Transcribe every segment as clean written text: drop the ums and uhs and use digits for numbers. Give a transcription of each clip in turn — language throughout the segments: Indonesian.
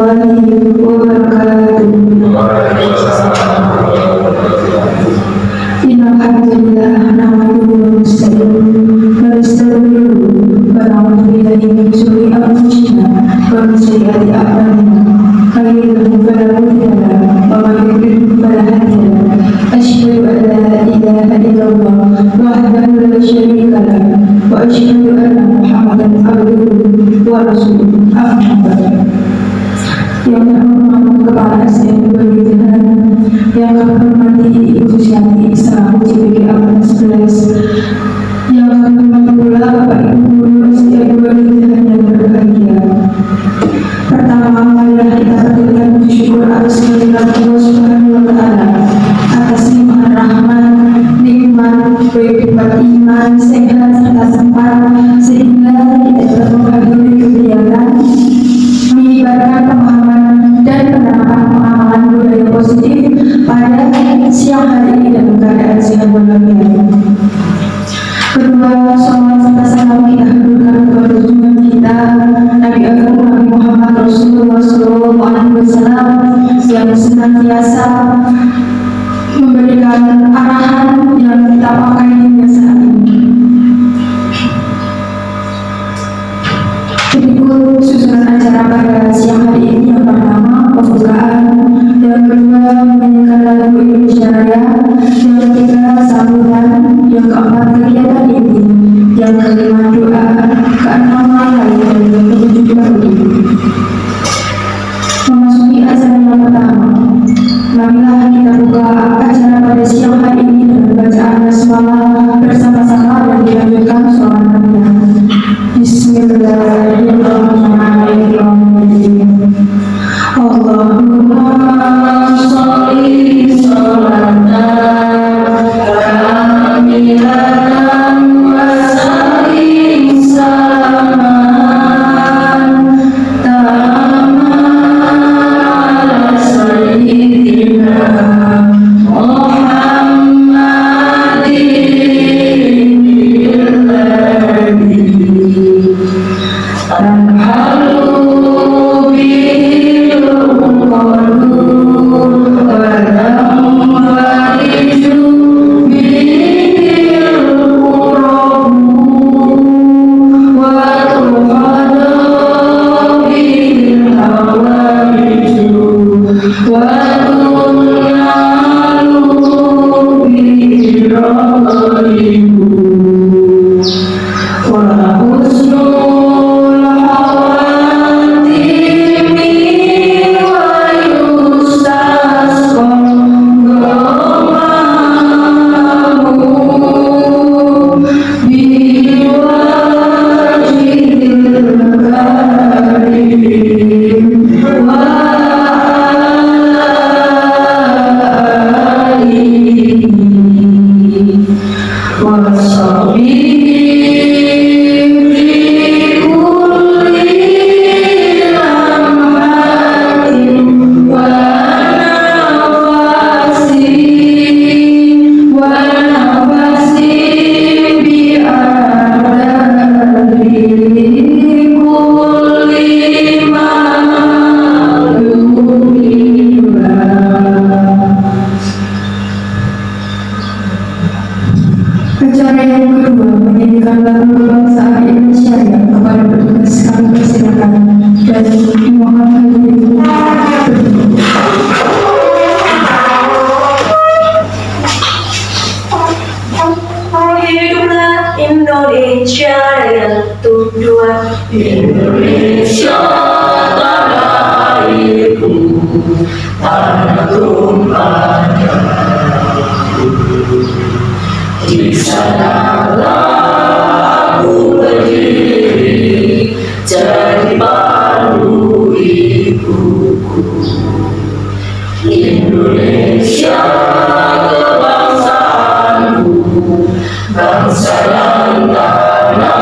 Innal hamdalillah nahmaduhu wa nasta'inuhu wa nastaghfiruh wa na'udzu billahi min shururi anfusina wa min sayyiati a'malina. Man yahdihillahu fala mudilla lahu wa man yudlil fala hadiya lahu. Asyhadu an la ilaha illallah wahdahu la syarika lahu wa asyhadu anna Muhammadan abduhu wa rasuluh. Amma ba'du. Yang terhormat Kepala SDM Pemerintahan, yang kami hormati Ibu Susiati selaku CPG Angkatan 11, yang kami hormati pula Bapak Ibu Guru SDM Pemerintahan yang berbahagia. Pertama, marilah kita panjatkan puji syukur atas kehadirat Allah Subhanahu wa Ta'ala atas limpahan rahmat, nikmat, berlipat iman, sehat serta sempat sehingga kita dapat menghadiri kegiatan menyebarkan pemahaman dan penerapan pengamalan budaya positif pada siang hari ini dalam keadaan sehat walafiat. Kedua, salawat serta salam kita haturkan kepada junjungan kita Nabi Agung Nabi Muhammad Rasulullah SAW yang senantiasa memberikan arahan yang kita pakai hingga saat ini. Berikut susunan acara pada siang hari ini. Yang pertama, pembukaan. Yang kedua, menyanyikan lagu Indonesia Raya. Yang ketiga, sambutan. Yang keempat, kegiatan inti. Yang kelima, doa. Keenam, lain. Dan yang ketujuh, baudi. Memasuki acara yang pertama, marilah kita buka acara pada siang hari ini dengan bacaan basmalah bersama-sama dan dilanjutkan sholat Nabi. Bismillahirrahmanirrahim. Allahumma sholli sholatan kamilatan wa sallim salaman taman ala sayyidina Muhammadin Acara yang kedua menyanyikan lagu kebangsaan Indonesia Raya. Kepada petugas kami persilakan dan mohon hadirin hiduplah Indonesia Raya tujuan Indonesia tanah airku, tanah tumpahnya. Di sanalah aku berdiri, jadi pandu ibuku. Indonesia kebangsaanku, bangsa dan tanah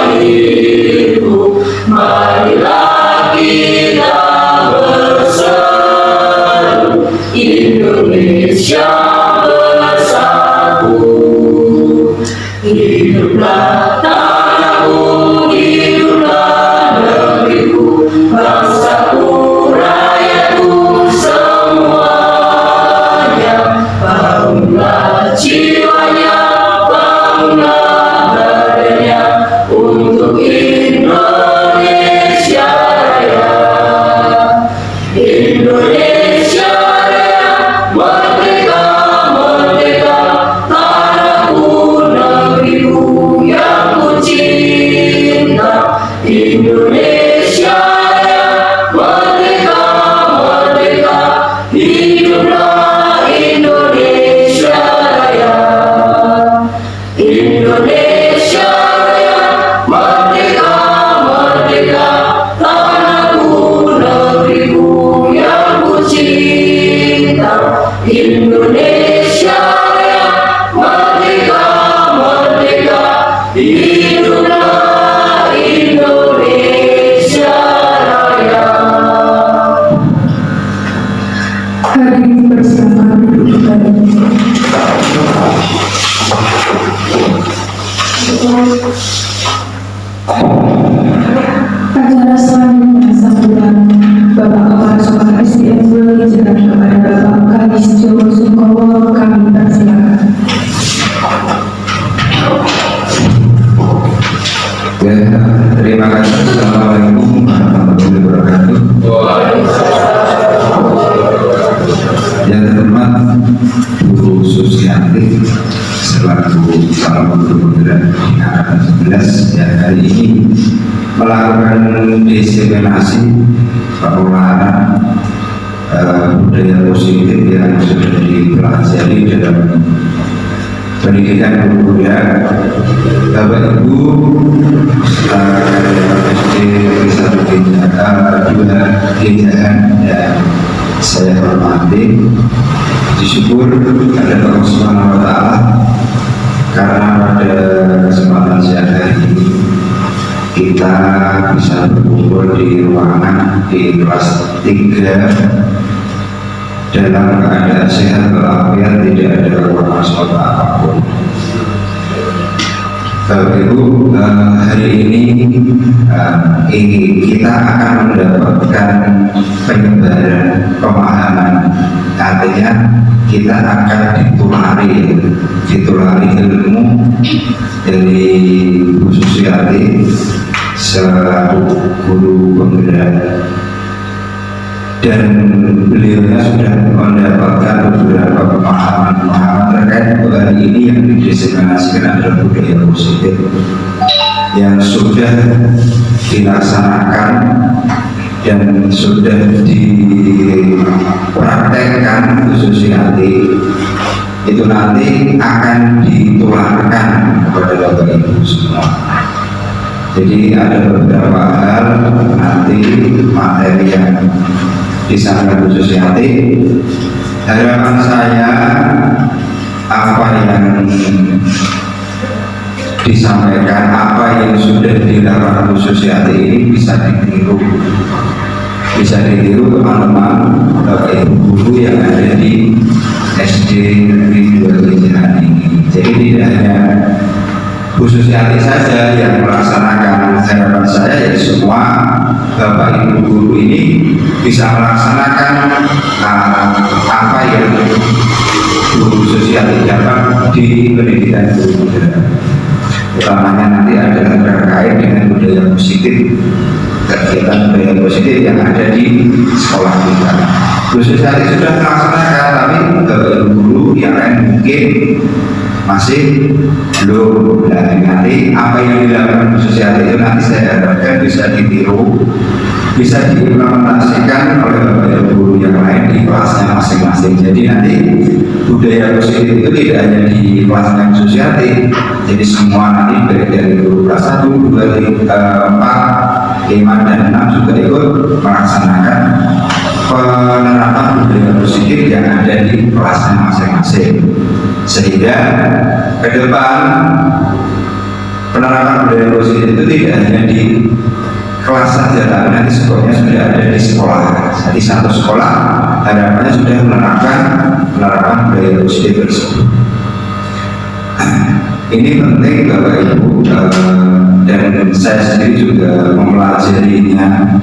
airku. Marilah kita bersatu, Indonesia hiduplah tanahku, hiduplah negeriku, bangsaku mendiskriminasi penularan budaya positif yang sudah dipelajari dalam pendidikan guru ya. Bapak Ibu, SD satu dua Gejahan dan saya hormati, disyukur kepada Allah Subhanahu wa Ta'ala karena pada kesempatan siang hari ini kita bisa berkumpul di ruangan di kelas 3 dalam keadaan sehat walafiat, tidak ada kekurangan suatu apapun. Bapak Ibu, hari ini kita akan mendapatkan penyebaran pemahaman, artinya kita akan ditulari ilmu dari Bu Susiati selaku guru penggerak, dan beliaunya sudah mendapatkan beberapa pemahaman terkait hari ini yang didiskriminasikan adalah budaya positif yang sudah dilaksanakan dan sudah dipraktekkan khususnya itu nanti akan ditularkan kepada Bapak Ibu semua. Jadi ada beberapa hal nanti materi yang disampaikan Bu Susiati. Harapan saya apa yang disampaikan, apa yang sudah dilakukan Bu Susiati ini bisa ditiru teman-teman Bapak Ibu guru yang ada di SD Negeri 2 Gejahan ini. Jadi tidak hanya Bu Susiati saja yang melaksanakan, harapan saya ya semua Bapak Ibu guru ini bisa melaksanakan apa yang Bu Susiati dapat di pendidikan guru. Utamanya nanti adalah terkait dengan budaya positif, kegiatan budaya positif yang ada di sekolah kita. Bu Susiati sudah melaksanakan, tapi Bapak Ibu guru yang lain mungkin masih belum. Nah, nanti apa yang dilakukan Bu Susiati itu nanti saya harapkan bisa ditiru, bisa diimplementasikan oleh Bapak Ibu guru yang lain di kelasnya masing-masing. Jadi nanti budaya positif itu tidak hanya di kelasnya Bu Susiati, jadi semua nanti dari guru kelas 1, 2, 3, 4, 5, dan 6 juga ikut melaksanakan penerapan budaya positif yang ada di kelasnya masing-masing, sehingga ke depan penerapan budaya positif itu tidak hanya di kelas saja, tapi nanti sekolahnya sudah ada di sekolah. Jadi satu sekolah harapannya sudah menerapkan penerapan budaya positif tersebut. Ini penting Bapak Ibu, dan saya sendiri juga mempelajarinya.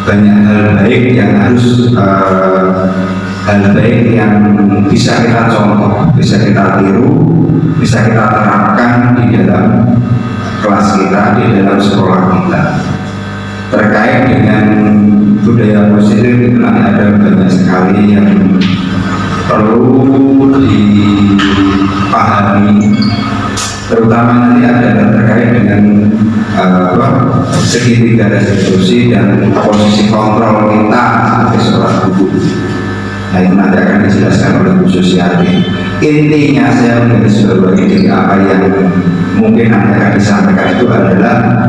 Banyak hal baik yang harus hal baik yang bisa kita contoh, bisa kita tiru, bisa kita terapkan di dalam kelas kita, di dalam sekolah kita. Terkait dengan budaya positif itu nanti ada banyak sekali yang perlu dipahami, terutama nanti ada terkait dengan segitiga restitusi dan posisi kontrol kita sebagai seorang guru. Nah, itu nanti akan dijelaskan oleh Bu Susiati. Intinya saya menggarisbawahi dari apa yang mungkin nanti akan disampaikan itu adalah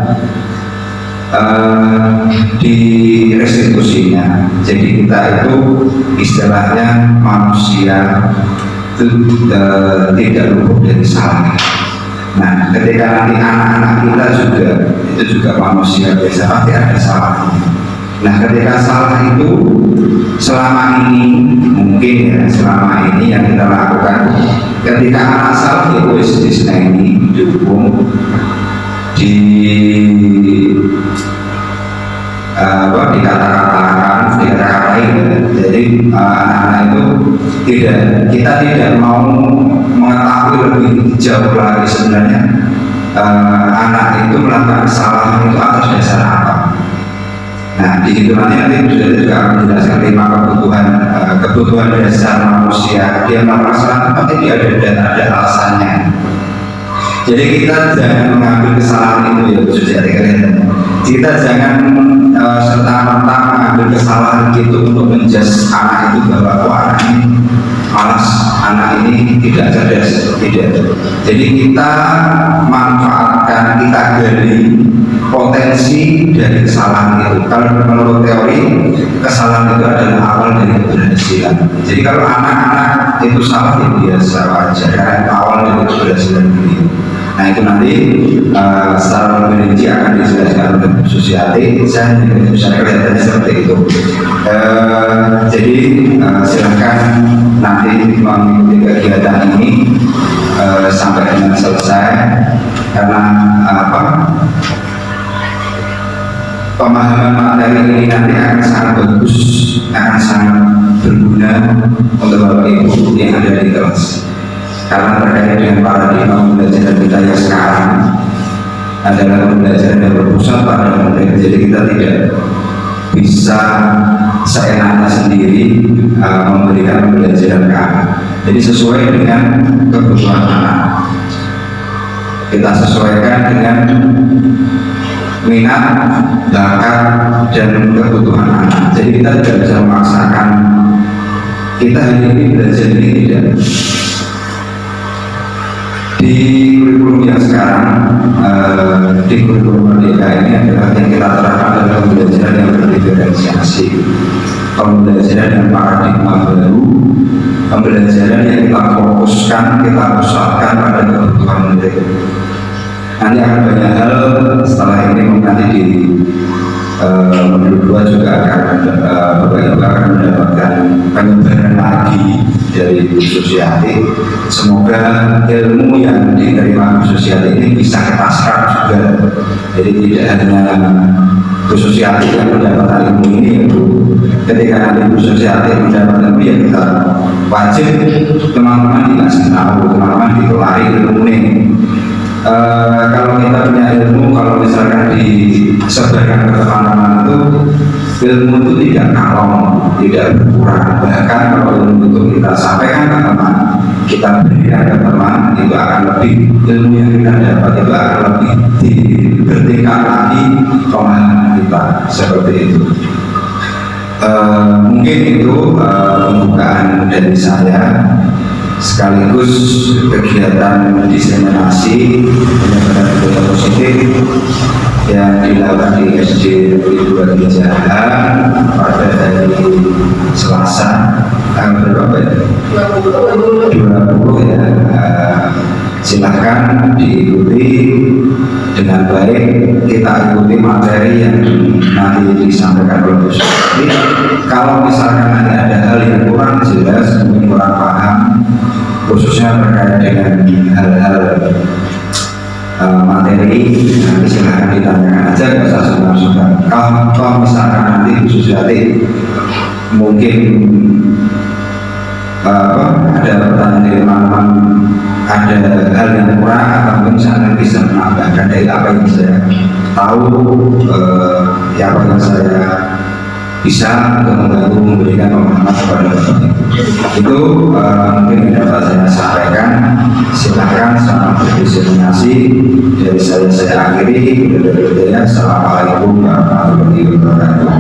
di restitusinya. Jadi kita itu istilahnya manusia itu tidak luput dari salah. Nah, ketika nanti anak-anak kita juga itu juga manusia biasa, pasti ada salahnya. Nah, ketika salah itu selama ini mungkin ya selama ini yang kita lakukan, ketika anak salah ya wis disenangi, didukung, dikata-katain. Jadi anak-anak itu kita tidak mau mengetahui lebih jauh lagi sebenarnya anak itu melakukan kesalahan itu atas dasar apa. Nah, di situ nanti juga akan menjelaskan 5 kebutuhan dasar manusia. Dia melakukan kesalahan pasti dia ada alasannya. Jadi kita jangan mengambil kesalahan itu ya khususnya kita jangan serta-merta mengambil kesalahan itu untuk menjudge anak itu bahwa anak ini malas, anak ini tidak cerdas, tidak. Jadi kita manfaatkan, kita gali potensi dari kesalahan itu. Kalau menurut teori, kesalahan itu adalah awal dari keberhasilan. Jadi kalau anak-anak itu salah, ya biasa wajar, karena itu awal dari keberhasilan beliau. Nah itu nanti secara lebih rinci akan dijelaskan oleh Bu Susiati. Saya tidak bisa kelihatannya seperti itu. Jadi silahkan nanti mengikuti kegiatan ini sampai dengan selesai, karena pemahaman materi ini nanti akan sangat bagus, akan sangat berguna untuk Bapak Ibu yang ada di kelas. Karena terkait dengan paradigma pembelajaran kita yang sekarang adalah pembelajaran yang berpusat pada murid. Jadi kita tidak bisa seenaknya sendiri memberikan pembelajaran ke anak. Jadi sesuai dengan kebutuhan anak. Kita sesuaikan dengan minat, bakat, dan kebutuhan anak. Jadi kita tidak bisa memaksakan kita hari ini belajar ini, tidak. Di kurikulum yang sekarang, di kurikulum Merdeka ini adalah yang kita terapkan adalah pembelajaran yang berdiferensiasi, pembelajaran yang paradigma baru, pembelajaran yang kita fokuskan, kita pusatkan pada kebutuhan murid. Nanti akan banyak hal setelah ini, nanti di modul 2 juga Bapak Ibu akan mendapatkan penyebaran lagi dari Bu Susiati. Semoga ilmu yang diterima Bu Susiati ini bisa kita serap juga. Jadi tidak hanya Bu Susiati yang mendapatkan ilmu ini, ketika nanti Bu Susiati mendapatkan ilmu, ya kita wajib teman-teman dikasih tahu, teman-teman dikelari ilmu ini. Kalau kita punya ilmu, kalau misalkan disebarkan ke teman-teman itu, ilmu itu tidak kalong, tidak berkurang. Bahkan kalau ilmu itu kita sampaikan ke teman, kita berikan ke teman, itu akan lebih, ilmu yang kita dapat itu akan lebih bertingkat lagi pemahaman kita, seperti itu. Mungkin itu pembukaan dari saya, sekaligus kegiatan diseminasi penyebaran budaya positif yang dilakukan di SD Negeri 2 Gijahan pada hari Selasa tanggal berapa ya? 20 ya. Silahkan diikuti dengan baik, kita ikuti materi yang nanti disampaikan oleh Bu Susiati. Kalau misalkan nanti ada hal yang kurang jelas, mungkin kurang paham, khususnya terkait dengan hal-hal materi, nanti silahkan ditanyakan aja, nggak usah sungkan-sungkan. Kalau misalkan nanti Bu Susiati mungkin ada pertanyaan dari teman-teman, ada hal yang kurang, atau mungkin saya bisa menambahkan dari apa yang saya tahu, apa yang saya bisa untuk membantu memberikan pemahaman kepada Bapak Ibu. Itu mungkin yang dapat saya sampaikan. Silakan selamat berdiseminasi. Dari saya akhiri. Assalamualaikum warahmatullahi wabarakatuh.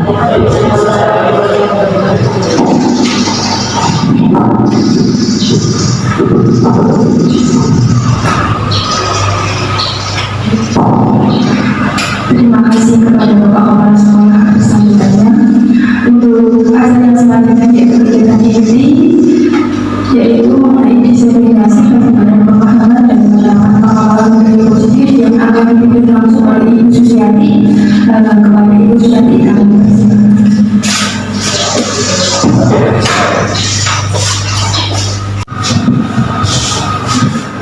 Terima kasih kepada Bapak Kepala Sekolah atas sambutannya. Untuk azan yang selanjutnya yaitu kegiatan ini, yaitu mengenai diseminasi penyebaran pemahaman dan penerapan pengalaman budaya positif yang akan dipimpin langsung oleh Ibu Susiati. Kepada Ibu Susiati kami persilakan.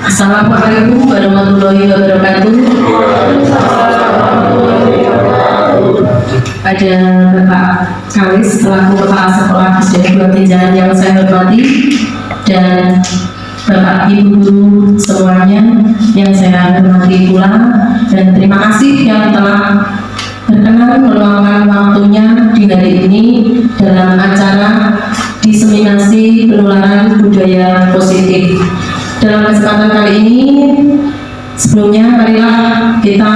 Assalamualaikum warahmatullahi wabarakatuh. Pada Bapak Kawis selaku Kepala Sekolah SD 2 Gijahan yang saya hormati, dan Bapak Ibu guru semuanya yang saya hormati pula, dan terima kasih yang telah berkenan meluangkan waktunya di hari ini dalam acara diseminasi penularan budaya positif. Dalam kesempatan kali ini Sebelumnya marilah kita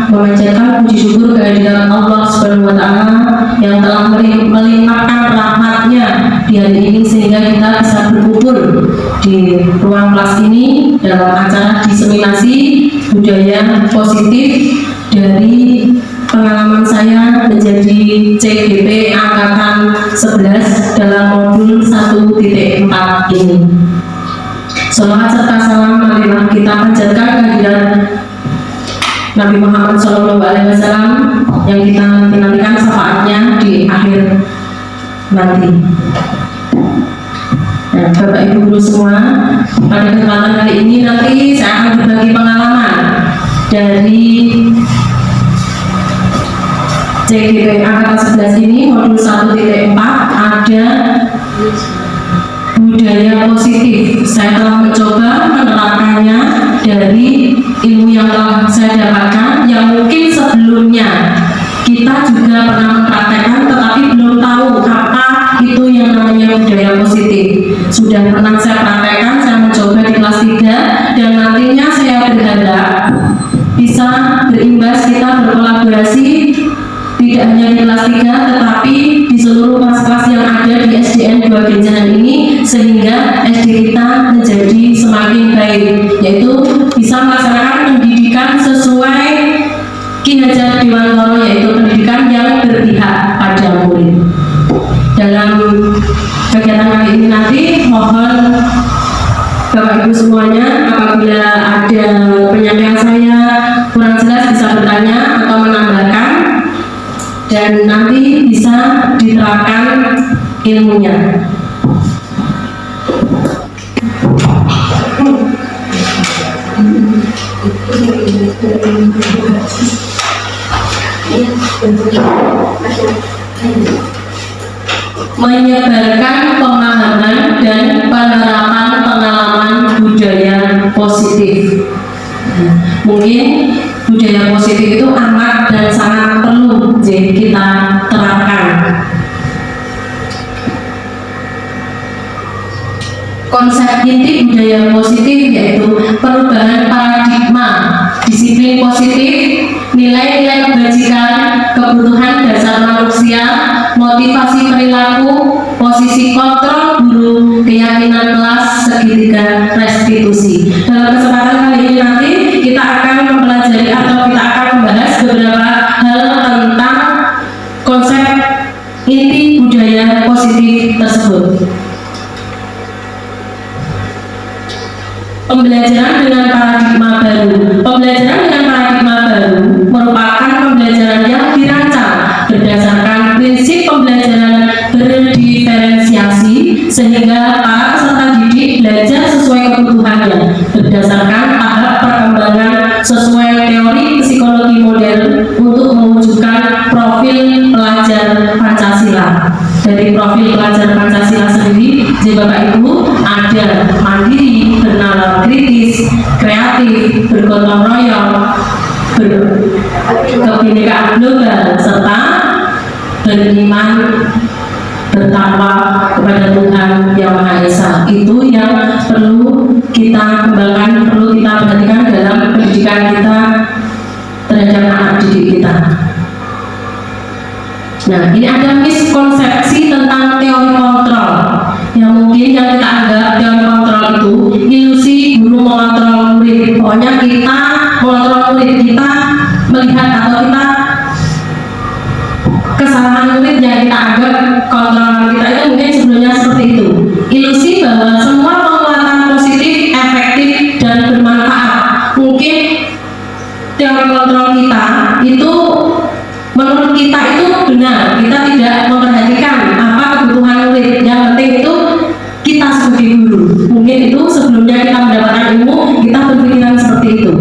memanjatkan puji syukur kehadirat Allah Subhanahu wa Ta'ala yang telah melimpahkan rahmat-Nya di hari ini sehingga kita bisa berkumpul di ruang kelas ini dalam acara diseminasi budaya positif dari pengalaman saya menjadi CGP angkatan 11 dalam modul 1.4 ini. Salawat serta salam marilah kita panjatkan kehadirat Nabi Muhammad SAW yang kita nantikan syafaatnya di akhir nanti. Nah, Bapak Ibu Guru semua, pada kesempatan kali ini nanti saya akan berbagi pengalaman dari CGP angkatan 11 ini modul 1.4 ada budaya positif. Saya telah mencoba menerapkannya dari ilmu yang telah saya dapatkan yang mungkin sebelumnya kita juga pernah mempraktekkan tetapi belum tahu apa itu yang namanya budaya positif. Sudah pernah saya praktekkan, saya mencoba di kelas 3 dan nantinya saya berharap bisa berimbas, kita berkolaborasi tidak hanya di kelas 3 tetapi di seluruh kelas-kelas yang ada di SDN 2 Genjangan ini sehingga SD kita menjadi semakin baik, yaitu bisa melaksanakan pendidikan sesuai Ki Hajar Dewantara, yaitu pendidikan yang berpihak pada murid. Dalam kegiatan kali ini nanti mohon Bapak Ibu semuanya apabila ada penyampaian saya kurang jelas bisa bertanya atau menambahkan dan nanti bisa diterapkan ilmunya. Menyebarkan pemahaman dan penerapan pengalaman budaya positif. Mungkin budaya positif itu amat dan sangat perlu jadi kita terapkan. Konsep inti budaya positif yaitu perubahan paradigma, disiplin positif, nilai-nilai kebajikan, kebutuhan dasar manusia, motivasi perilaku, posisi kontrol guru, keyakinan kelas, segitiga restitusi. Dalam kesempatan kali ini nanti kita akan mempelajari atau kita akan membahas beberapa hal tentang konsep inti budaya positif tersebut. Pembelajaran dengan paradigma baru. Pembelajaran dengan paradigma baru merupakan pembelajaran yang dirancang berdasarkan prinsip pembelajaran berdiferensiasi sehingga para peserta didik belajar sesuai kebutuhannya berdasarkan tahap perkembangan sesuai teori psikologi modern untuk mewujudkan profil pelajar Pancasila. Dari profil pelajar Pancasila sendiri, jadi Bapak Ibu ada mandiri, bernalar kritis, kreatif, bergotong royong, kebinekaan global, serta beriman, bertakwa kepada Tuhan Yang Maha Esa. Itu yang perlu kita kembangkan, perlu kita perhatikan dalam pendidikan kita terhadap anak didik kita. Nah, ini ada miskonsepsi tentang teori kontrol yang mungkin yang kita anggap teori kontrol itu ilusi guru mengontrol murid. Pokoknya kita mengontrol murid, kita melihat atau kita kesalahan murid yang kita anggap kontrol kita itu mungkin sebelumnya seperti itu. Ilusi bahwa semua penguatan positif, efektif dan bermanfaat. Mungkin teori kontrol kita itu menurut kita itu benar, kita tidak memperhatikan apa kebutuhan murid. Yang penting itu kita sebagai guru. Mungkin itu sebelumnya kita mendapatkan ilmu, kita berpikiran seperti itu.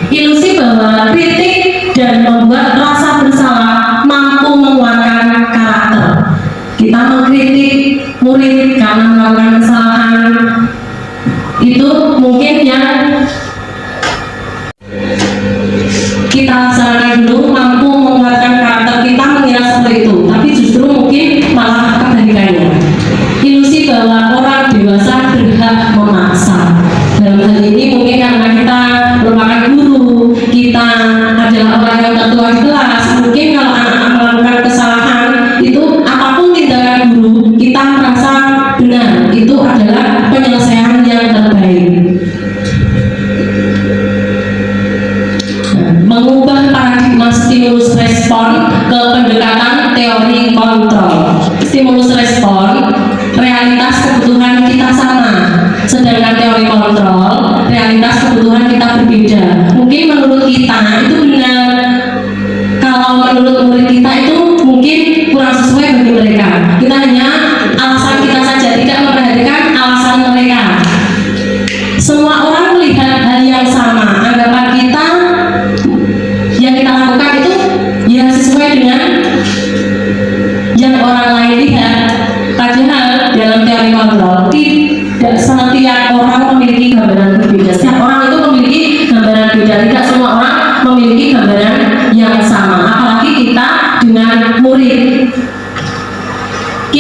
Ilusi bahwa kritik dan membuat rasa bersalah mampu menguatkan karakter. Kita mengkritik murid karena melakukan kesalahan, itu mungkin yang kita laksanakan dulu mampu menguatkan karakter kita, mengira seperti itu, tapi justru mungkin malah kebalikannya. Ilusi bahwa orang dewasa berhak memaksa. Dalam hal ini mungkin karena kita merupakan guru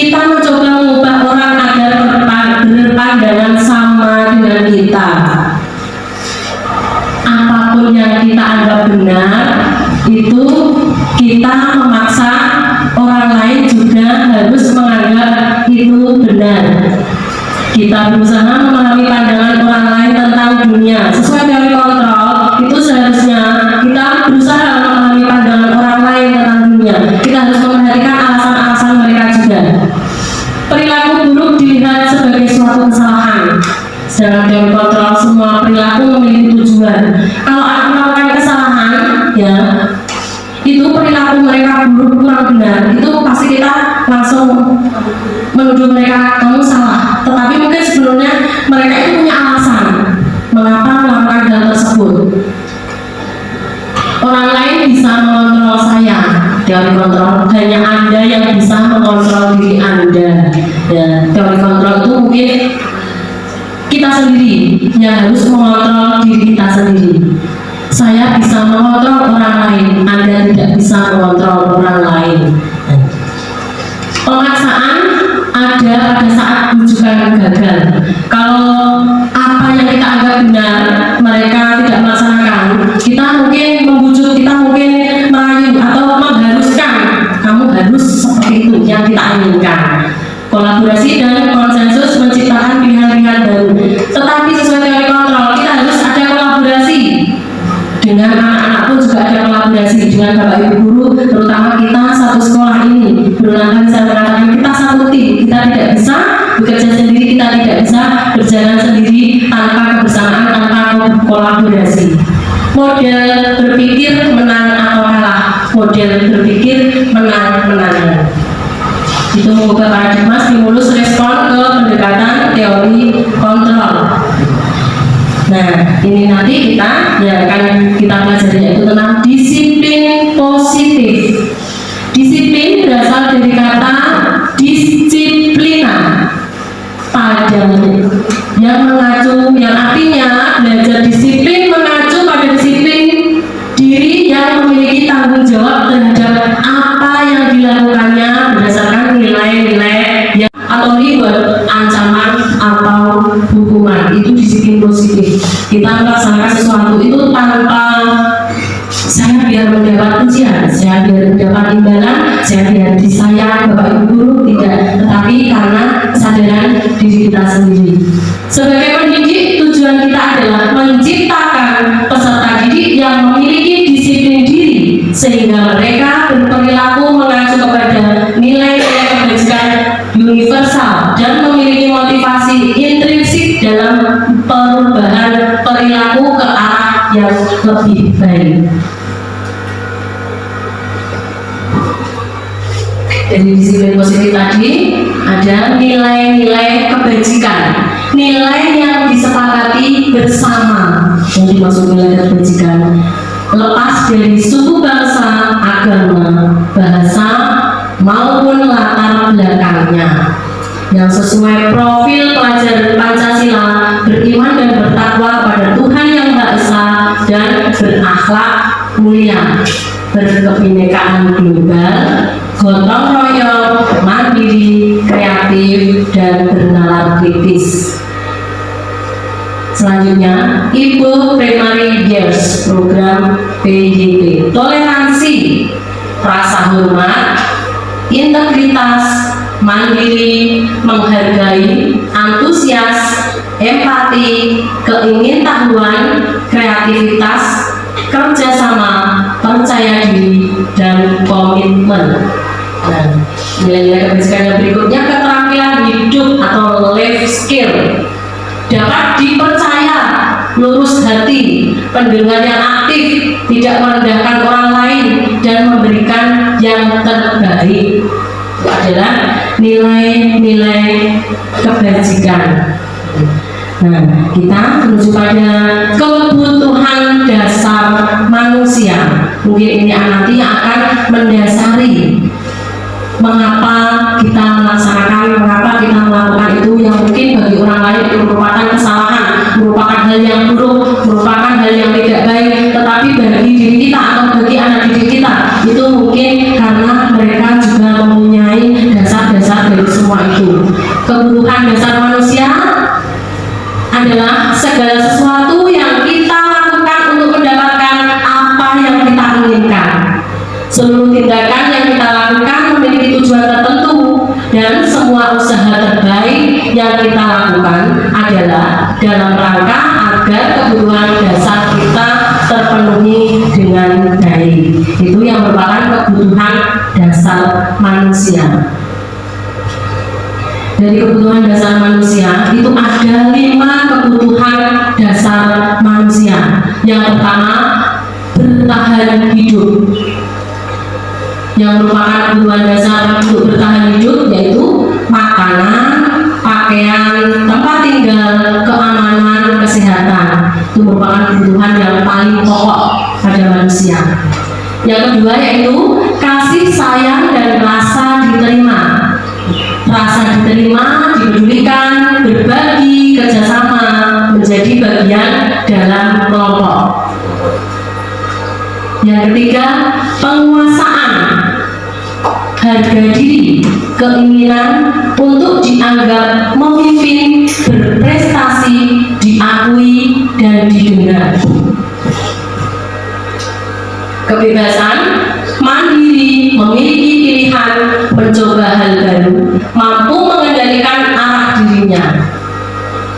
kita mencoba mengubah orang agar berpandangan sama dengan kita. Apapun yang kita anggap benar, itu kita memaksa orang lain juga harus menganggap itu benar. Kita berusaha memahami pandangan orang lain tentang dunia sesuai teori kontrol. Itu seharusnya kita berusaha memahami pandangan orang lain tentang dunia. Kita harus memperhatikan alasan-alasan mereka juga. Perilaku buruk dilihat sebagai suatu kesalahan. Sedangkan teori kontrol, semua perilaku memiliki tujuan. Kalau anak melakukan kesalahan, ya itu perilaku mereka buruk, kurang benar, itu pasti kita langsung menuduh mereka, kamu salah. Tetapi mungkin sebelumnya mereka itu punya alasan mengapa melakukan hal tersebut. Orang lain bisa mengontrol saya, teori kontrol. Hanya Anda yang bisa mengontrol diri Anda. Ya, teori kontrol itu mungkin kita sendiri yang harus mengontrol diri kita sendiri. Saya bisa mengontrol orang lain, Anda tidak bisa mengontrol orang lain. Pemaksaan ada pada saat rujukan gagal. Kalau apa yang kita anggap benar, mereka tidak melaksanakan, kita mungkin membujuk, kita mungkin merayu atau mengharuskan, kamu harus seperti itu yang kita inginkan. Kolaborasi dan konsensus menciptakan pilihan-pilihan baru. Tetapi sesuai teori kontrol, kita harus ada kolaborasi. Dengan anak-anak pun juga ada kolaborasi dengan Bapak Ibu guru, terutama kita satu sekolah ini. Berulang kali saya mengatakan kita satu tim, kita tidak bisa bekerja sendiri, kita tidak bisa berjalan sendiri tanpa kebersamaan, tanpa kolaborasi. Model berpikir menang atau kalah, model berpikir menang-menang. Itu mengubah paradigma stimulus respon ke pendekatan teori kontrol. Nah, ini nanti kita ya akan kita pelajari yaitu tentang disiplin positif. Disiplin berasal dari kata disiplina pada yang mengacu, yang artinya belajar disiplin mengacu pada disiplin diri yang memiliki tanggung jawab terhadap apa yang dilakukannya berdasarkan nilai-nilai yang atau reward, ancaman atau hukuman. Itu disiplin positif. Kita melaksanakan sesuatu itu tanpa saya biar mendapat pujian, saya biar mendapat imbalan, saya biar disayang Bapak Ibu guru, tidak, tetapi karena kesadaran diri kita sendiri. Sebagai pendidik, tujuan kita adalah menciptakan peserta didik yang memiliki disiplin diri sehingga mereka berperilaku mengacu kepada nilai-nilai kebajikan universal dan memiliki motivasi intrinsik dalam perubahan perilaku ke arah yang lebih baik. Dari disiplin positif tadi ada nilai-nilai kebajikan, nilai yang disepakati bersama. Yang dimaksud nilai kebajikan lepas dari suku, bangsa, agama, bahasa maupun latar belakangnya, yang sesuai profil pelajar Pancasila, beriman dan bertakwa pada Tuhan Yang Maha Esa dan berakhlak mulia, berkebinekaan global, gotong royong, mandiri, kreatif, dan bernalar kritis. Selanjutnya, Ibu Primary Years program PJP, toleransi, rasa hormat, integritas, mandiri, menghargai, antusias, empati, keingintahuan, kreativitas, kerjasama, percaya diri, dan komitmen. Nah, nilai-nilai kebajikan yang berikutnya keterampilan hidup atau life skill, dapat dipercaya, lurus hati, pendengar yang aktif, tidak merendahkan orang lain, dan memberikan yang terbaik. Itu adalah nilai-nilai kebajikan. Nah, kita menuju pada kebutuhan dasar manusia. Mungkin ini nanti akan mendasari mengapa kita melaksanakan, mengapa kita melakukan itu yang mungkin bagi orang lain itu merupakan kesalahan, merupakan hal yang buruk, merupakan hal yang tidak baik, tetapi bagi diri kita atau bagi anak didik kita itu mungkin karena mereka juga mempunyai dasar-dasar dari semua semua itu. Kebutuhan dasar manusia adalah segala sesuatu yang kita lakukan untuk mendapatkan apa yang kita inginkan. Seluruh tindakan yang kita lakukan memiliki tujuan tertentu, dan semua usaha terbaik yang kita lakukan adalah dalam rangka agar kebutuhan dasar kita terpenuhi dengan baik. Itu yang merupakan kebutuhan dasar manusia. Dari kebutuhan dasar manusia itu ada 5 kebutuhan dasar manusia. Yang pertama, bertahan hidup. Yang merupakan kebutuhan dasar untuk bertahan hidup yaitu makanan, pakaian, tempat tinggal, keamanan, kesehatan. Itu merupakan kebutuhan yang paling pokok pada manusia. Yang kedua yaitu kasih sayang dan rasa diterima. Rasa diterima, dipedulikan, berbagi, kerjasama, menjadi bagian dalam kelompok. Yang ketiga, penguasaan, harga diri, keinginan untuk dianggap memimpin, berprestasi, diakui, dan didengar. Kebebasan, mandiri, memiliki pilihan, mencoba hal baru, mampu mengendalikan arah dirinya.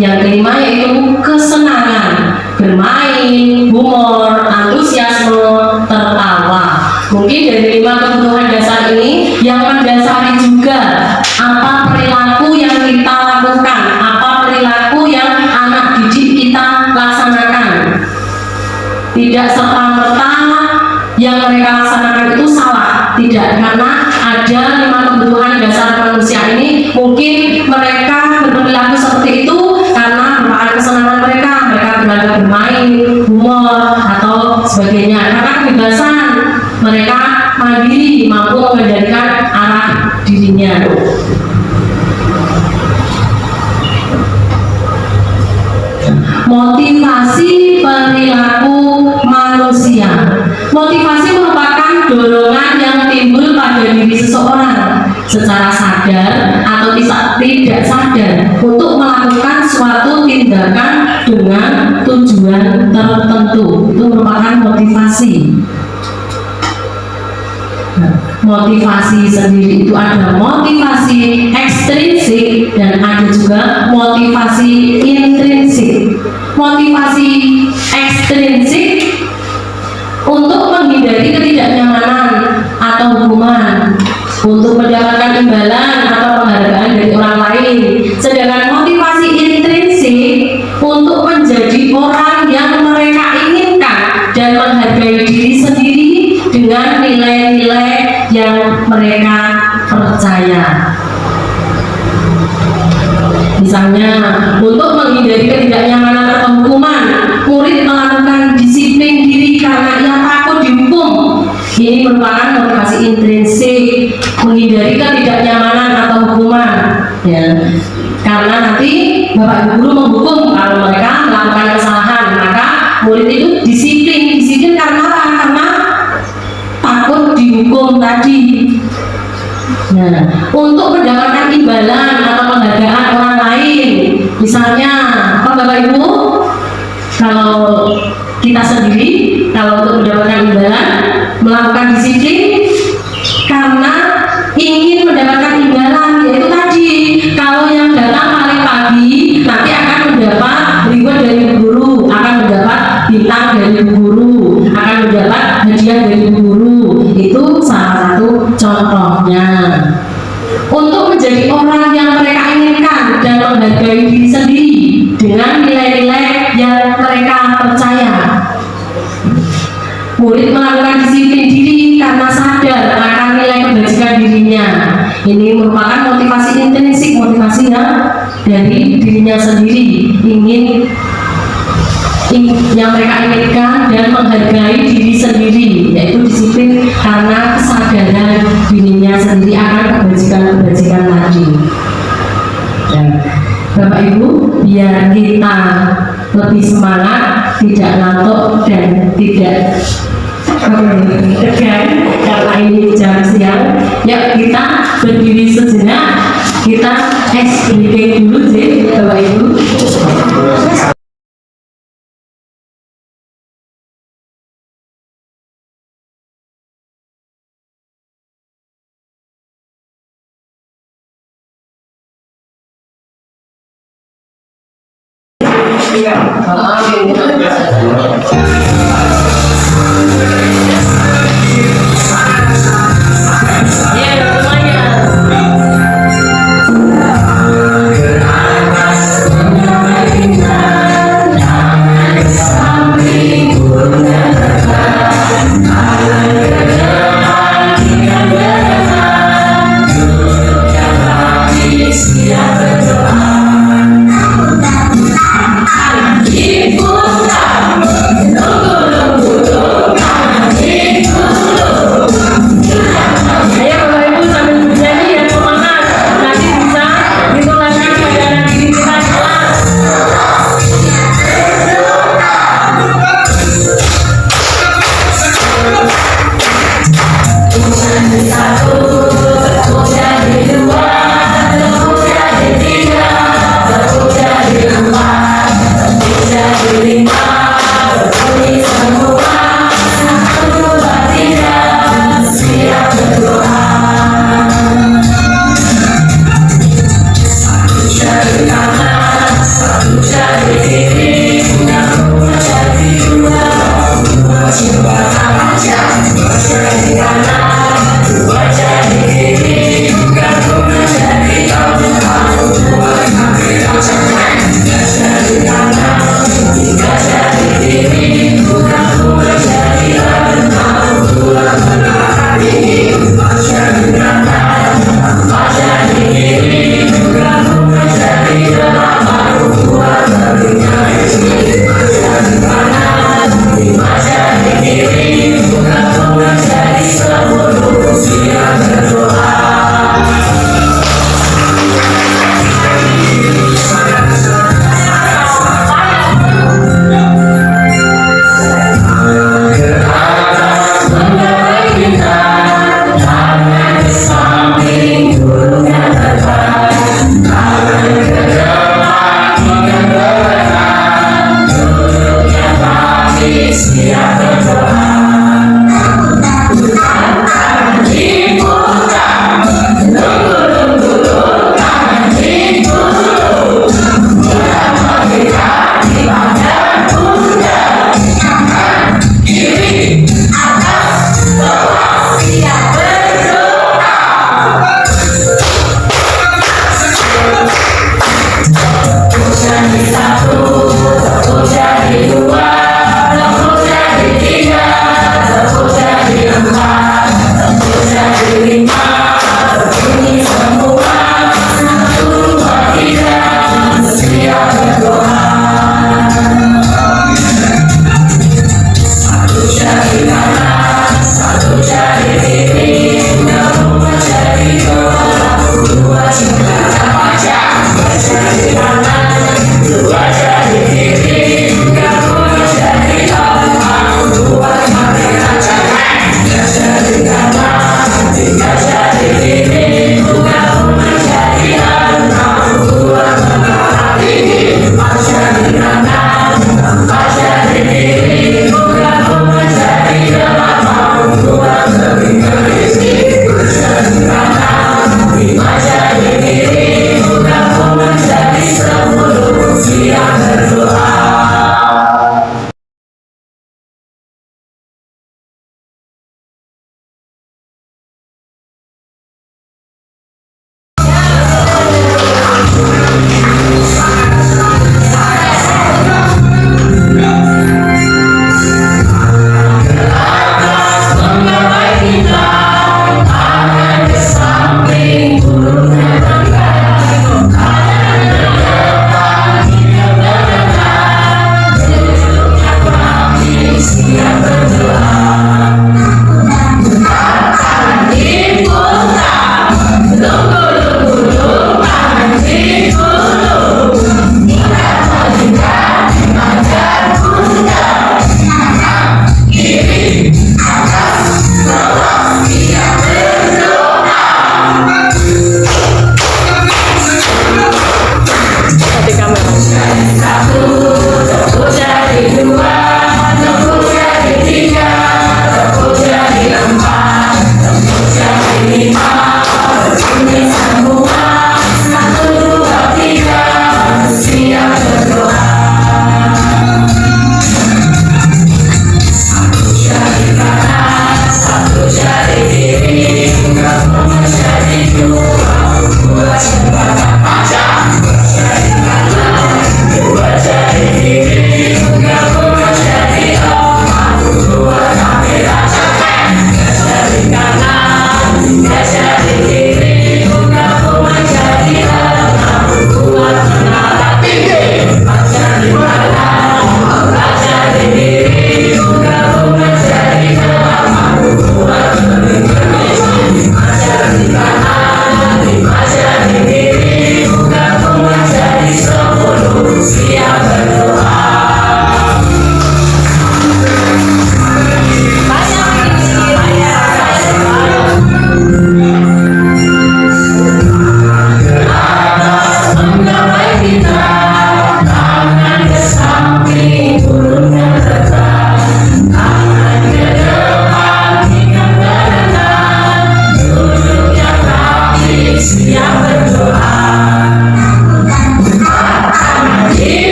Yang kelima yaitu kesenangan, bermain, humor, antusiasme, tertawa. Mungkin dari 5 kebutuhan dasar ini yang mendasari juga apa perilaku yang kita lakukan, apa perilaku yang anak didik kita laksanakan. Tidak serta-merta yang mereka laksanakan itu salah, tidak, karena ada 5 kebutuhan dasar manusia ini. Mungkin mereka berperilaku seperti itu karena merupakan kesenangan mereka berada bermain, humor, atau sebagainya. Karena kebebasan, mereka mandiri, mampu mengendalikan arah dirinya. Motivasi perilaku manusia. Motivasi merupakan dorongan yang timbul pada diri seseorang secara sadar atau tidak sadar untuk melakukan suatu tindakan dengan tujuan tertentu. Itu merupakan motivasi. Motivasi sendiri itu ada motivasi ekstrinsik dan ada juga motivasi intrinsik. Motivasi ekstrinsik untuk menghindari ketidaknyamanan atau hukuman, untuk mendapatkan imbalan atau penghargaan dari orang lain. Sedangkan motivasi intrinsik untuk menjadi orang yang mereka inginkan dan menghargai diri sendiri dengan nilai-nilai yang mereka percaya. Misalnya, untuk menghindari ketidaknyamanan atau hukuman, murid melakukan disiplin diri karena ia takut dihukum. Ini merupakan motivasi intrinsik, menghindari ketidaknyamanan atau hukuman. Ya, karena nanti Bapak Guru menghukum kalau mereka melakukan kesalahan, maka murid itu disiplin karena apa? Karena takut dihukum tadi. Nah, untuk mendapatkan imbalan atau penghargaan orang lain, misalnya, Bapak Ibu, kalau kita sendiri, kalau untuk mendapatkan imbalan, melakukan disiplin karena ingin mendapatkan imbalan, yaitu tadi, kalau yang datang paling pagi nanti akan mendapat reward dari guru, akan mendapat bintang dari guru, akan mendapat hadiah dari guru. Itu salah satu contohnya. Untuk menjadi orang yang mereka inginkan dan menghargai diri sendiri dengan nilai-nilai yang mereka percaya. Murid melakukan disiplin diri karena sadar akan nilai kebajikan dirinya. Ini merupakan motivasi intrinsik, motivasi yang dari dirinya sendiri, yang mereka inginkan dan menghargai diri sendiri, yaitu disiplin karena kesadaran dirinya sendiri akan kebajikan-kebajikan tadi. Dan Bapak Ibu, biar kita lebih semangat, tidak ngantuk dan tidak tegang karena ini jam siang, yuk kita berdiri sejenak Kita SBD dulu sih, Bapak Ibu. Ibu tak menunggu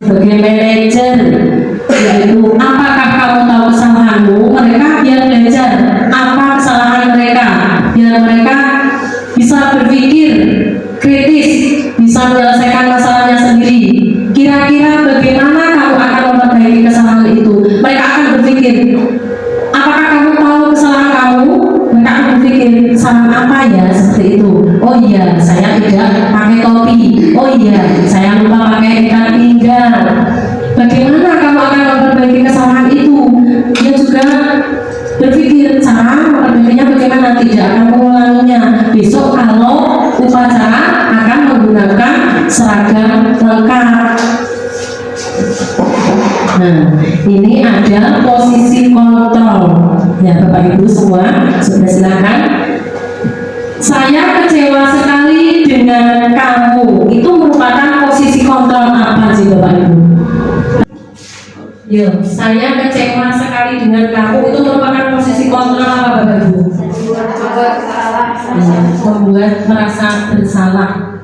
sebagai manajer, yaitu apakah kamu tahu kesalahanmu? Mereka biar belajar apa kesalahan mereka, biar mereka bisa berpikir kritis, bisa menyelesaikan masalahnya sendiri. Kira-kira bagaimana kamu akan memperbaiki kesalahan itu? Mereka akan berpikir, apakah kamu tahu kesalahan kamu? Mereka akan berpikir, kesalahan apa ya, seperti itu. Oh iya, saya tidak pakai topi. Oh iya, saya lupa pakai ikat pinggang. Bagaimana kamu akan memperbaiki kesalahan itu? Dia juga berpikir cara memperbaikinya bagaimana, tidak akan mengulanginya. Besok kalau upacara akan menggunakan seragam lengkap. Nah, ini ada posisi kontrol. Ya, Bapak Ibu semua, sudah silakan. Saya kecewa sekali dengan kamu. Itu merupakan posisi kontrol apa sih Bapak Ibu? Yo, saya kecewa sekali dengan kamu. Itu merupakan posisi kontrol apa Bapak Ibu? Ya, membuat merasa bersalah.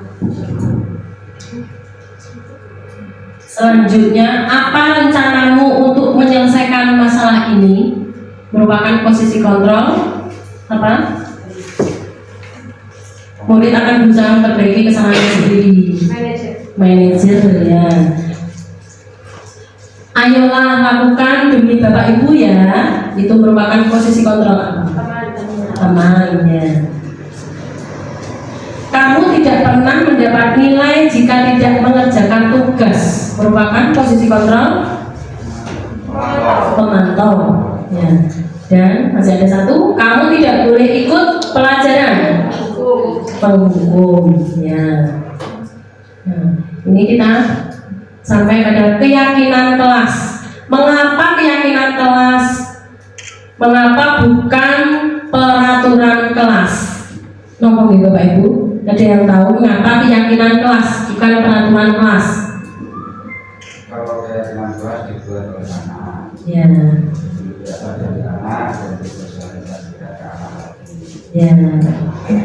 Selanjutnya, apa rencanamu untuk menyelesaikan masalah ini? Merupakan posisi kontrol apa? Murid akan berusaha memperbaiki kesalahannya sendiri. Manajer ya. Ayolah lakukan demi Bapak Ibu ya. Itu merupakan posisi kontrol apa? Teman ya. Kamu tidak pernah mendapat nilai jika tidak mengerjakan tugas. Merupakan posisi kontrol pemantau ya. Dan masih ada satu, kamu tidak boleh ikut pelajaran penghukum ya. Nah, ini kita sampai pada keyakinan kelas. Mengapa keyakinan kelas? Mengapa bukan peraturan kelas? Ngomong ya Bapak Ibu, ada yang tahu mengapa keyakinan kelas bukan peraturan kelas? Kalau keyakinan kelas dibuat oleh anak, Ya, biasa dari anak dan disosialisasikan ke anak. ya, ya.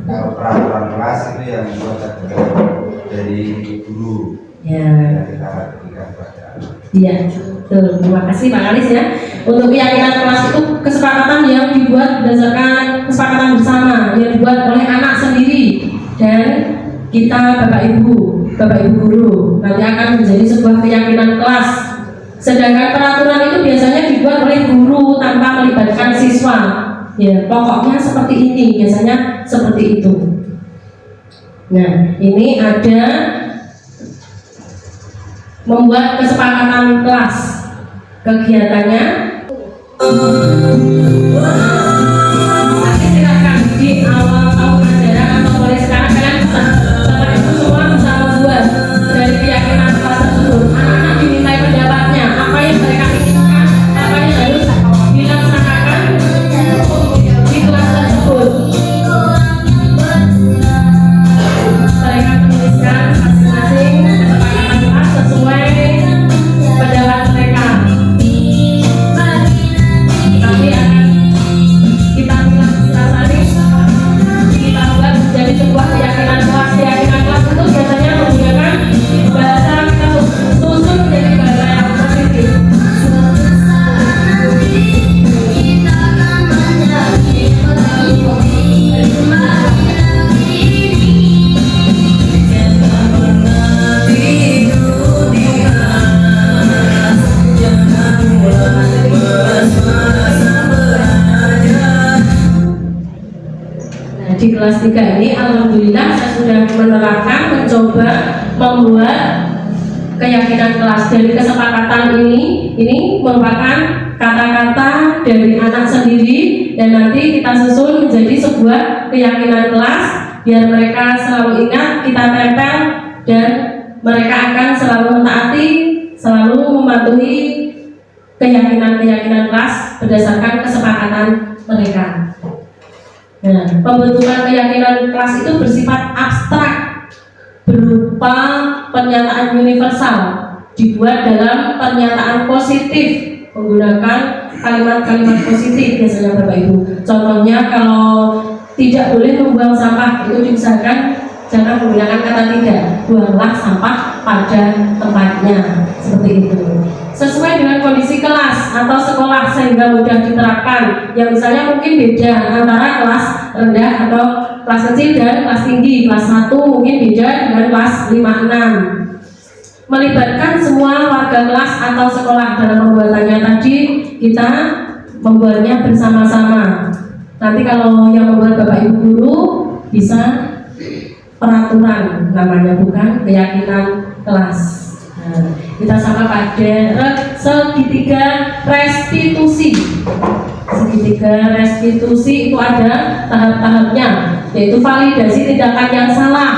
Kalau peraturan kelas itu yang dibuat adalah dari guru, Ya. dari cara ketika kepada anak. Iya, betul. Terima kasih Pak Alis ya. Untuk keyakinan kelas itu kesepakatan yang dibuat berdasarkan kesepakatan bersama, yang dibuat oleh anak sendiri dan kita Bapak Ibu guru nanti akan menjadi sebuah keyakinan kelas. Sedangkan peraturan itu biasanya dibuat oleh guru tanpa melibatkan siswa. Ya, pokoknya seperti ini, biasanya seperti itu. Nah, ini ada membuat kesepakatan kelas. Kegiatannya nanti silakan di awal tahun ajaran atau mulai sekarang kalian bisa Bapak Ibu semua bisa membuat dari keyakinan kelas tersebut. Anak-anak dimintai pendapatnya, apa yang mereka inginkan, apa yang harus dilaksanakan di kelas tersebut. Mereka menuliskan masing-masing kesepakatan kelas sesuai pendapat mereka. Nanti akan kita kita buat menjadi sebuah keyakinan kelas. Keyakinan kelas itu biasanya menggunakan bahasa, kita susun menjadi bahasa yang positif. Nah, di kelas 3 ini alhamdulillah saya sudah menerapkan, mencoba membuat keyakinan kelas. Dari kesepakatan ini merupakan kata-kata dari anak sendiri dan nanti kita susun menjadi sebuah keyakinan kelas biar mereka selalu ingat, kita tempel dan mereka akan selalu mentaati, selalu mematuhi keyakinan kelas berdasarkan kesepakatan mereka. Nah, pembentukan keyakinan kelas itu bersifat abstrak, berupa pernyataan universal, dibuat dalam pernyataan positif, menggunakan kalimat-kalimat positif biasanya Bapak Ibu. Contohnya kalau tidak boleh membuang sampah, itu diusahakan jangan menggunakan kata tidak, buanglah sampah pada tempatnya, seperti itu. Sesuai dengan kondisi kelas atau sekolah sehingga mudah diterapkan. Yang misalnya mungkin beda antara kelas rendah atau kelas kecil dan kelas tinggi. Kelas 1 mungkin beda dengan kelas 5-6. Melibatkan semua warga kelas atau sekolah dalam pembuatannya. Tadi kita membuatnya bersama-sama. Nanti kalau yang membuat Bapak Ibu guru bisa peraturan namanya, bukan keyakinan kelas. Nah, kita sama pada segitiga restitusi. Segitiga restitusi itu ada tahap-tahapnya, yaitu validasi tindakan yang salah,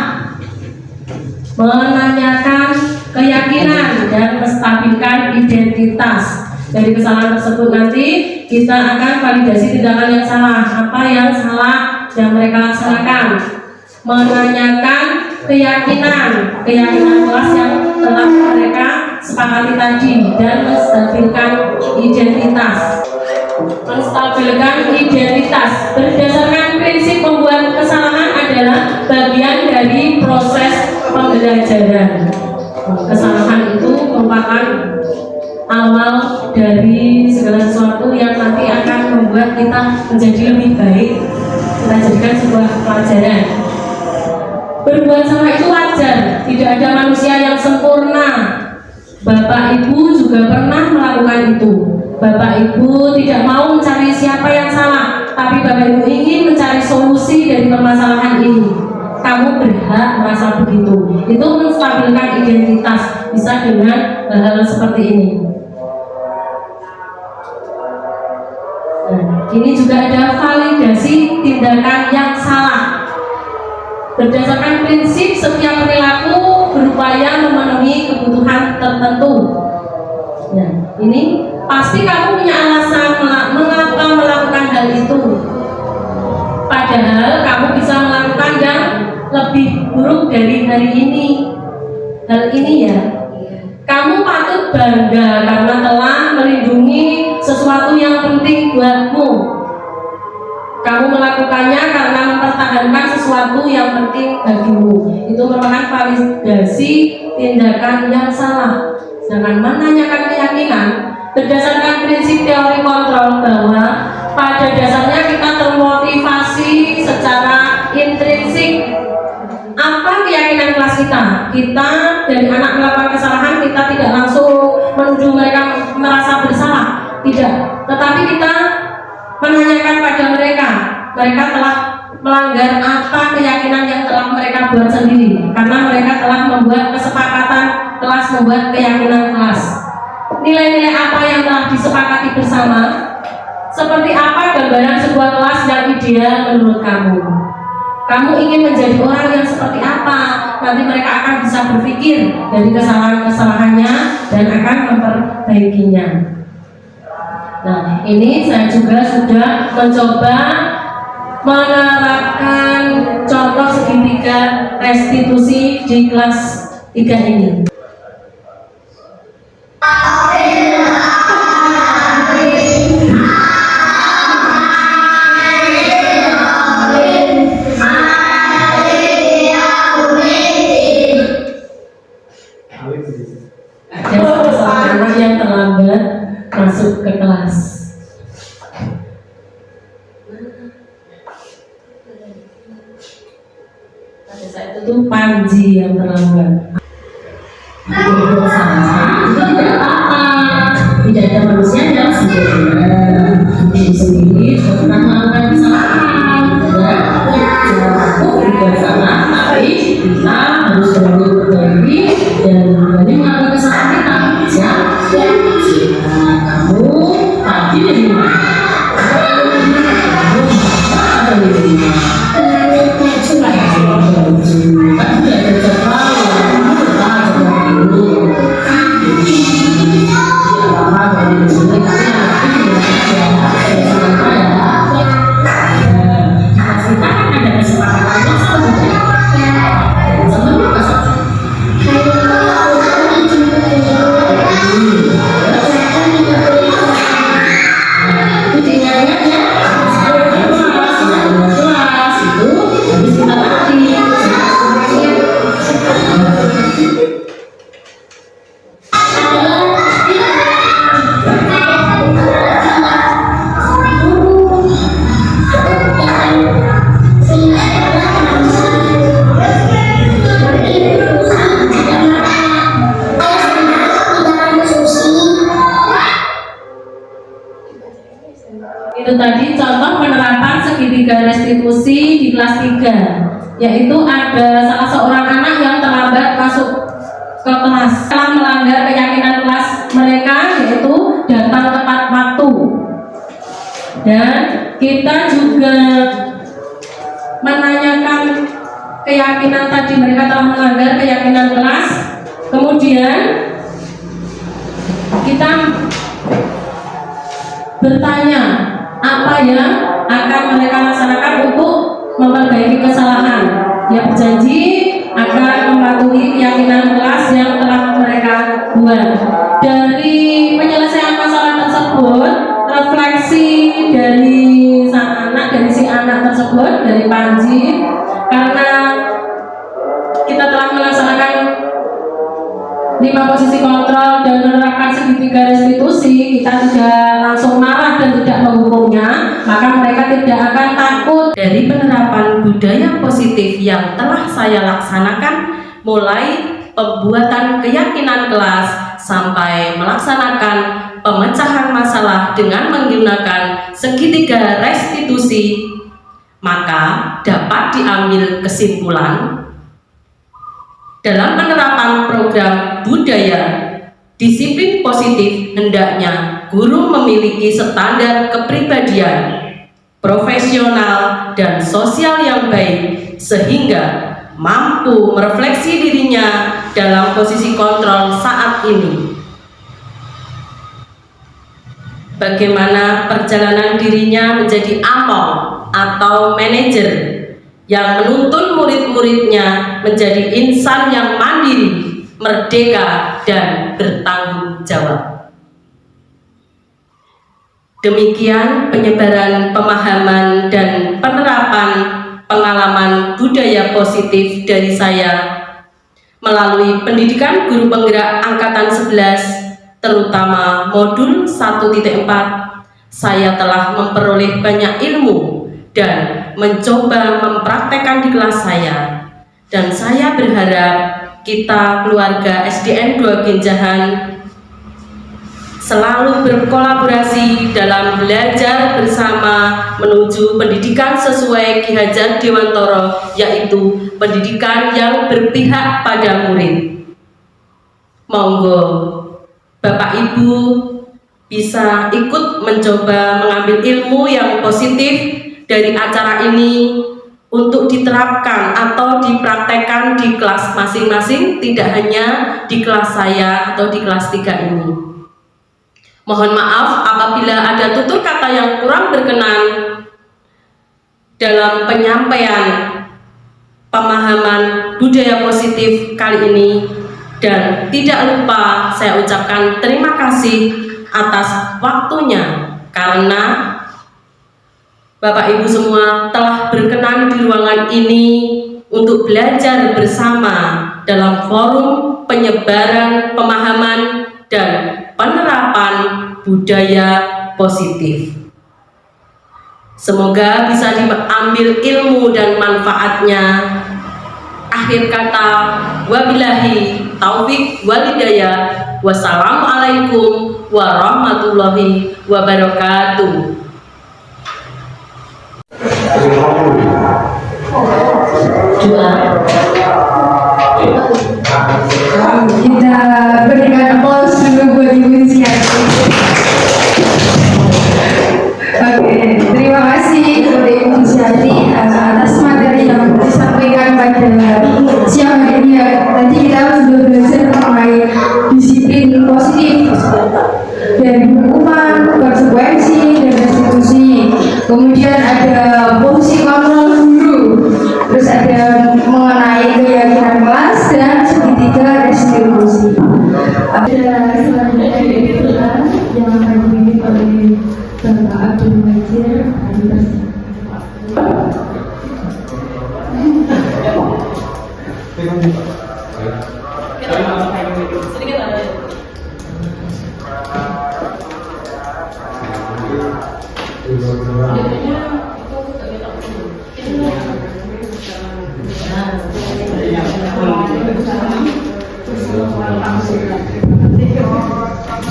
menanyakan keyakinan, dan menstabilkan identitas. Dari kesalahan tersebut nanti kita akan validasi tindakan yang salah. Apa yang salah yang mereka laksanakan? Menanyakan keyakinan kelas yang telah mereka sepakati tadi, dan menstabilkan identitas. Berdasarkan prinsip pembuat kesalahan adalah bagian dari proses pembelajaran. Kesalahan itu merupakan awal dari segala sesuatu yang nanti akan membuat kita menjadi lebih baik. Kita jadikan sebuah pelajaran. Berbuat salah itu wajar, tidak ada manusia yang sempurna. Bapak Ibu juga pernah melakukan itu. Bapak Ibu tidak mau mencari siapa yang salah, tapi Bapak Ibu ingin mencari solusi dari permasalahan ini. Kamu berhak merasa begitu. Itu menstabilkan identitas, bisa dengan hal-hal seperti ini. Nah, ini juga ada validasi tindakan yang salah. Berdasarkan prinsip setiap perilaku berupaya memenuhi kebutuhan tertentu. Nah, ini pasti kamu punya alasan mengapa melakukan hal itu. Padahal kamu bisa melakukan yang lebih buruk dari hari ini. Hal ini ya, kamu patut bangga karena telah melindungi sesuatu yang penting buatmu. Kamu melakukannya karena mempertahankan sesuatu yang penting bagimu. Itu merupakan validasi tindakan yang salah. Sedangkan menanyakan keyakinan berdasarkan prinsip teori kontrol bahwa pada dasarnya kita termotivasi secara intrinsik. Apa keyakinan kelas kita? Kita dari anak melakukan kesalahan, kita tidak langsung menuduh mereka merasa bersalah, tidak. Tetapi kita menanyakan pada mereka telah melanggar apa keyakinan yang telah mereka buat sendiri, karena mereka telah membuat kesepakatan kelas, membuat keyakinan kelas. Nilai-nilai apa yang telah disepakati bersama? Seperti apa gambaran sebuah kelas yang ideal menurut kamu? Kamu ingin menjadi orang yang seperti apa? Nanti mereka akan bisa berpikir dari kesalahan-kesalahannya dan akan memperbaikinya. Nah, ini saya juga sudah mencoba menerapkan contoh segitiga restitusi di kelas 3 ini. Ada seseorang yang terlambat masuk ke kelas. Pada saat itu Panji yang terlambat. Tidak apa-apa, tidak ada manusia yang sempurna. Diri sendiri pernah melakukan kesalahan. Aku juga sama, tapi kita harus berperbaiki dan berani melakukan kesalahan kita. Kamu tadi dari mana? Ada di mana? Kan tidak ada itu tadi contoh penerapan segitiga restitusi di kelas 3, yaitu ada salah seorang anak yang terlambat masuk ke kelas, telah melanggar keyakinan kelas mereka, yaitu datang tepat waktu. Dan kita juga menanyakan keyakinan tadi, mereka telah melanggar keyakinan kelas. Kemudian kita bertanya apa yang akan mereka laksanakan untuk memperbaiki kesalahan. Dia berjanji akan mematuhi keyakinan kelas yang telah mereka buat. Dari penyelesaian masalah tersebut, refleksi dari sang anak, dari si anak tersebut, dari Panji, karena kita telah melaksanakan 5 posisi kontrol dan menerapkan segitiga restitusi, kita tidak langsung marah dan tidak menghukumnya, maka mereka tidak akan takut. Dari penerapan budaya positif yang telah saya laksanakan, mulai pembuatan keyakinan kelas sampai melaksanakan pemecahan masalah dengan menggunakan segitiga restitusi, maka dapat diambil kesimpulan dalam penerapan program budaya disiplin positif, hendaknya guru memiliki standar kepribadian, profesional, dan sosial yang baik, sehingga mampu merefleksi dirinya dalam posisi kontrol saat ini. Bagaimana perjalanan dirinya menjadi among atau manajer yang menuntun murid-muridnya menjadi insan yang mandiri, merdeka, dan bertanggung jawab. Demikian penyebaran pemahaman dan penerapan pengalaman budaya positif dari saya melalui pendidikan guru penggerak angkatan 11, terutama modul 1.4. Saya telah memperoleh banyak ilmu dan mencoba mempraktekkan di kelas saya, dan saya berharap kita keluarga SDN 2 Genjahan selalu berkolaborasi dalam belajar bersama menuju pendidikan sesuai Ki Hajar Dewantara, yaitu pendidikan yang berpihak pada murid. Monggo Bapak Ibu bisa ikut mencoba mengambil ilmu yang positif dari acara ini untuk diterapkan atau dipraktekkan di kelas masing-masing, tidak hanya di kelas saya atau di kelas 3 ini. Mohon maaf apabila ada tutur kata yang kurang berkenan dalam penyampaian pemahaman budaya positif kali ini, dan tidak lupa saya ucapkan terima kasih atas waktunya, karena Bapak Ibu semua telah berkenan di ruangan ini untuk belajar bersama dalam forum penyebaran pemahaman dan penerapan budaya positif. Semoga bisa diambil ilmu dan manfaatnya. Akhir kata, wabillahi taufik wal hidayah. Wassalamualaikum warahmatullahi wabarakatuh. Kita berikan aplaus dulu buat Ibu Siati. Oke, terima kasih kepada Ibu Siati atas materi yang disampaikan pada siang hari ini. Tadi kita sudah belajar mengenai disiplin positif dari hukuman, konsekuensi, dan restitusi. Kemudian ada fungsi kontrol guru, terus ada mengenai keyakinan kelas dan segitiga restitusi. Ada selanjutnya yaitu yang akan dipimpin oleh Bapak Abdul Majid.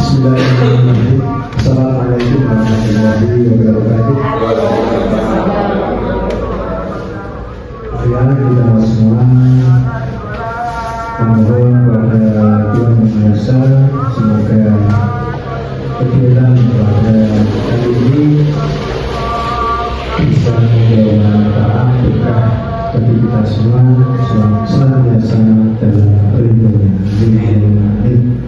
Bismillahirrahmanirrahim. Assalamualaikum warahmatullahi wabarakatuh. Semoga kegiatan pada hari ini bisa membawa manfaat berkah bagi kita semua senantiasa dalam ridhonya. Amin.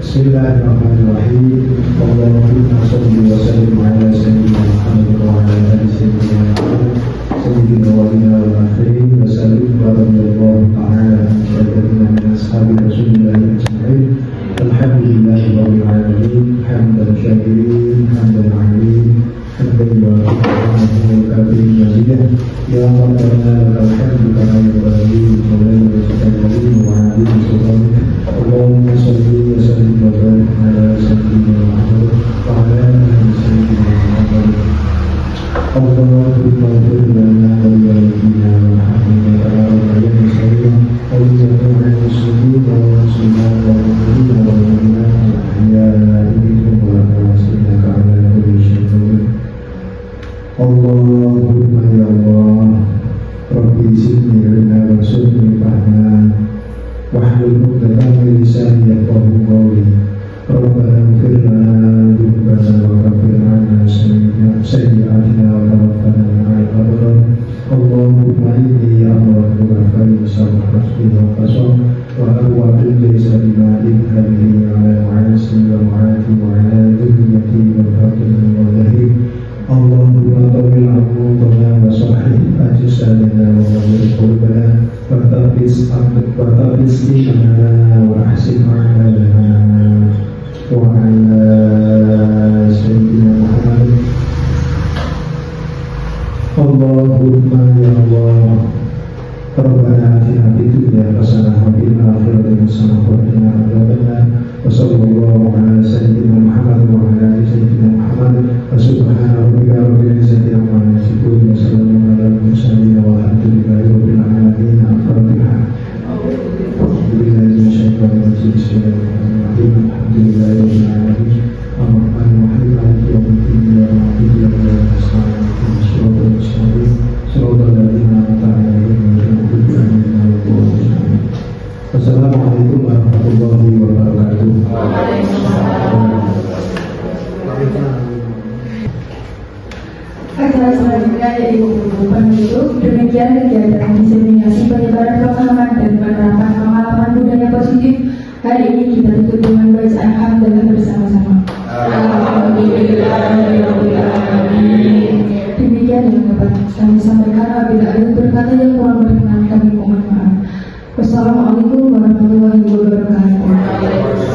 Bismillahirrahmanirrahim. Allahumma shalli wa sallim ala sayyidina Muhammad wa ala ali sayyidina Muhammad sayyidina walina wal akhirin wa sallim wa radiyallahu ta'ala an sayyidina min ashabi Rasulillah ajma'in. Alhamdulillahi rabbil alamin. Hamdan syakirin, hamdan alim, hamdan yuwafiqu kafirin mazidah. Ya Rabbana lakal hamdu kama yanbaghi li jalali wajhika wa 'azimi sultanik. Allahumma shalli wa sallim wa barik ala sayyidina Muhammad wa ala ali sayyidina Muhammad. Allahumma ighfir lana wa li walidina warhamna kama rabbayana shaghira wa li jami'il muslimin wal muslimat wal mu'minina wal mu'minat al-ahya'i minhum wal amwat innaka 'ala kulli shay'in qadir. Allahumma ya Allah, Rabbi zidni ilma warzuqni fahma wahlul 'uqdatam min lisani yafqahu qawli. Rabbana ighfir lana dhunubana wa kaffir 'anna sayyi'atina wa tawaffana ma'al abrar. Allahumma inni a'udzu bika min syarri nafsi wa qasam wa a'udzu laysa bimadin hadhihi 'ala ma'asi wa ma'ati wa 'ala dhurriyyati wa fatini wa dhahri. Allahumma tawil amruna wa sahih ajsadana wa nawwir qulubana wa thabis imanana wa ahsin a'malana wa ala sayyidina Muhammad. Allahumma ya Allah, Rabbana atina fid dunya hasanah wa fil akhirati hasanah wa qina adzabannar. Wa sallallahu ala sayyidina Muhammad wa ala ali sayyidina Muhammad. Wa subhana rabbika rabbil izzati amma yasifun wa salamun ala al-mursalin walhamdulillahi rabbil alamin. Al-Fatihah. Alhamdulillahi minasyaitonir rajim. Bismillahirrahmanirrahim. Alhamdulillahi rabbil alamin. Ar-Rahmanir Rahim. Maliki yaumiddin. Iyyaka na'budu wa iyyaka nasta'in. Ihdinas mustaqim. Shiratal ladzina an'amta 'alaihim ghairil maghdubi 'alaihim waladdallin. Wassalamualaikum warahmatullahi wabarakatuh. Acara selanjutnya yaitu penutup. Demikian kegiatan diseminasi penyebaran pemahaman dan penerapan pengalaman budaya positif. Hari ini kita tutup dengan bacaan hamdalah bersama-sama. Alhamdulillahirrahmanirrahim. Demikian yang dapat kami sampaikan. Apabila ada berkata yang kurang berkenan, kami mohon maaf. Wassalamualaikum warahmatullahi wabarakatuh.